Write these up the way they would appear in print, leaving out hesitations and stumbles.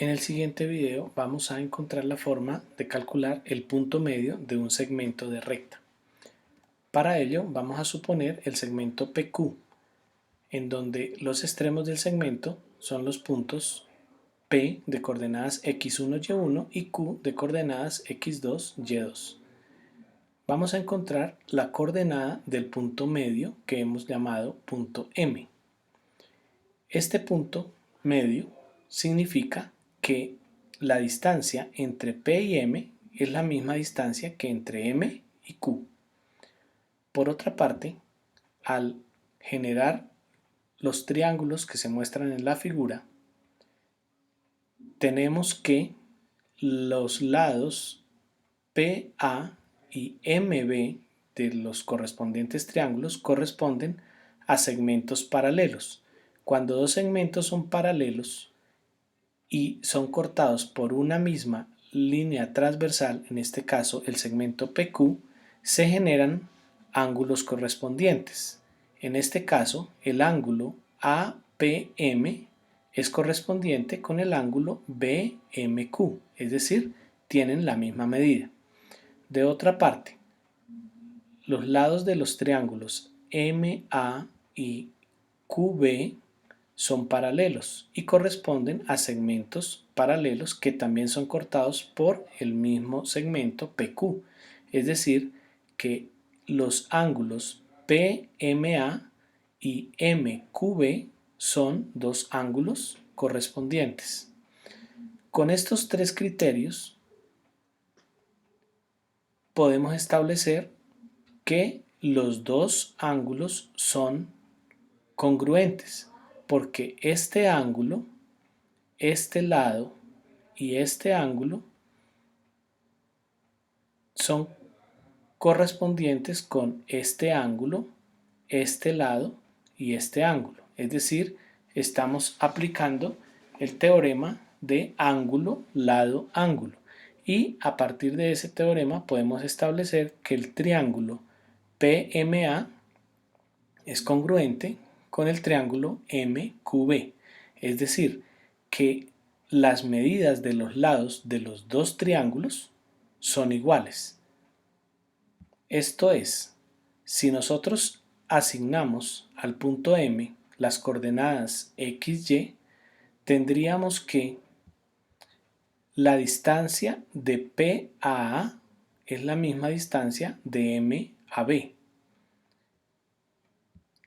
En el siguiente video vamos a encontrar la forma de calcular el punto medio de un segmento de recta. Para ello vamos a suponer el segmento PQ, en donde los extremos del segmento son los puntos P de coordenadas x1, y1 y Q de coordenadas x2, y2. Vamos a encontrar la coordenada del punto medio que hemos llamado punto M. Este punto medio significa que la distancia entre P y M es la misma distancia que entre M y Q. Por otra parte, al generar los triángulos que se muestran en la figura, tenemos que los lados PA y MB de los correspondientes triángulos corresponden a segmentos paralelos. Cuando dos segmentos son paralelos y son cortados por una misma línea transversal, en este caso el segmento PQ, se generan ángulos correspondientes. En este caso, el ángulo APM es correspondiente con el ángulo BMQ, es decir, tienen la misma medida. De otra parte, los lados de los triángulos MA y QB son paralelos y corresponden a segmentos paralelos que también son cortados por el mismo segmento PQ, es decir, que los ángulos PMA y MQB son dos ángulos correspondientes. Con estos tres criterios podemos establecer que los dos ángulos son congruentes, porque este ángulo, este lado y este ángulo son correspondientes con este ángulo, este lado y este ángulo. Es decir, estamos aplicando el teorema de ángulo, lado, ángulo. Y a partir de ese teorema podemos establecer que el triángulo PMA es congruente con el triángulo MQB, es decir, que las medidas de los lados de los dos triángulos son iguales. Esto es, si nosotros asignamos al punto M las coordenadas x, y, tendríamos que la distancia de P a A es la misma distancia de M a B,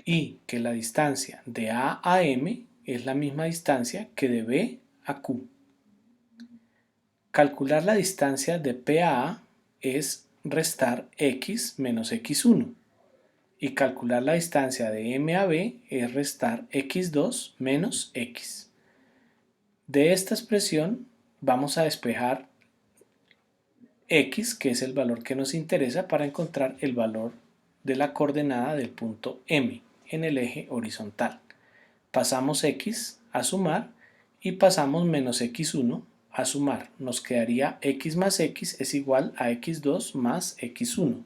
y que la distancia de A a M es la misma distancia que de B a Q. Calcular la distancia de P a A es restar x menos x1, y calcular la distancia de M a B es restar x2 menos x. De esta expresión vamos a despejar x, que es el valor que nos interesa para encontrar el valor de la coordenada del punto M en el eje horizontal. Pasamos x a sumar y pasamos menos x1 a sumar. Nos quedaría x más x es igual a x2 más x1.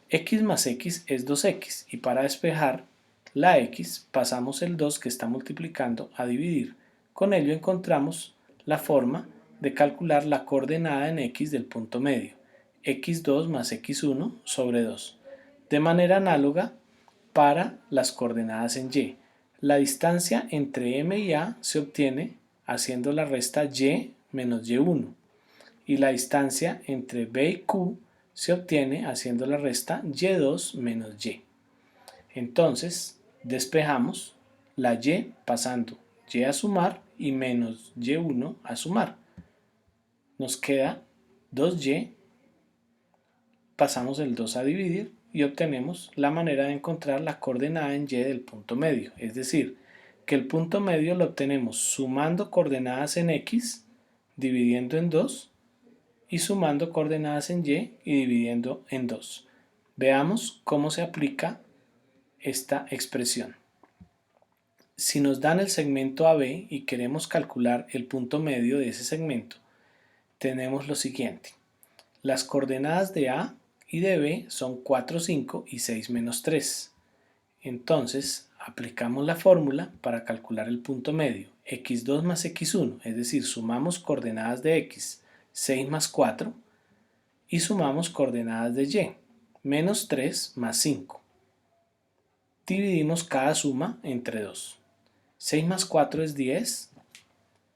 X más x es 2x, y para despejar la x pasamos el 2 que está multiplicando a dividir. Con ello encontramos la forma de calcular la coordenada en x del punto medio, x2 más x1 sobre 2. De manera análoga para las coordenadas en y. La distancia entre M y A se obtiene haciendo la resta y menos y1, y la distancia entre B y Q se obtiene haciendo la resta y2 menos y. Entonces despejamos la y pasando y a sumar y menos y1 a sumar. Nos queda 2y, pasamos el 2 a dividir y obtenemos la manera de encontrar la coordenada en y del punto medio. Es decir, que el punto medio lo obtenemos sumando coordenadas en x, dividiendo en 2, y sumando coordenadas en y dividiendo en 2. Veamos cómo se aplica esta expresión. Si nos dan el segmento AB y queremos calcular el punto medio de ese segmento, tenemos lo siguiente. Las coordenadas de A y de B son 4, 5 y 6 menos 3. Entonces aplicamos la fórmula para calcular el punto medio. x2 más x1, es decir, sumamos coordenadas de x, 6 más 4, y sumamos coordenadas de y, menos 3 más 5. Dividimos cada suma entre 2. 6 más 4 es 10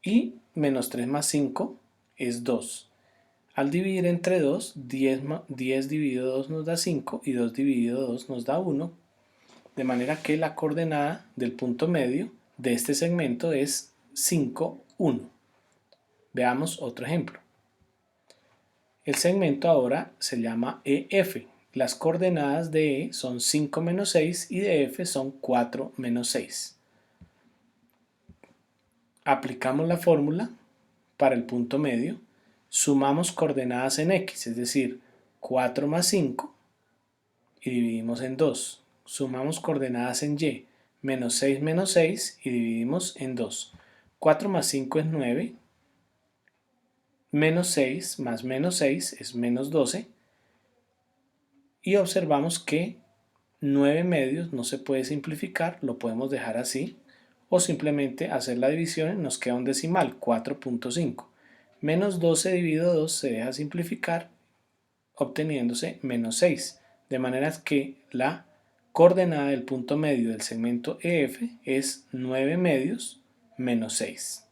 y menos 3 más 5 es 2. Al dividir entre 2, 10 dividido 2 nos da 5 y 2 dividido 2 nos da 1, de manera que la coordenada del punto medio de este segmento es 5, 1. Veamos otro ejemplo. El segmento ahora se llama EF. Las coordenadas de E son 5 menos 6 y de F son 4 menos 6. Aplicamos la fórmula para el punto medio, sumamos coordenadas en X, es decir, 4 más 5 y dividimos en 2. Sumamos coordenadas en Y, menos 6 y dividimos en 2. 4 más 5 es 9, menos 6 más menos 6 es menos 12, y observamos que 9 medios no se puede simplificar, lo podemos dejar así, o simplemente hacer la división y nos queda un decimal, 4.5. Menos 12 dividido 2 se deja simplificar, obteniéndose menos 6, de manera que la coordenada del punto medio del segmento EF es 9 medios menos 6.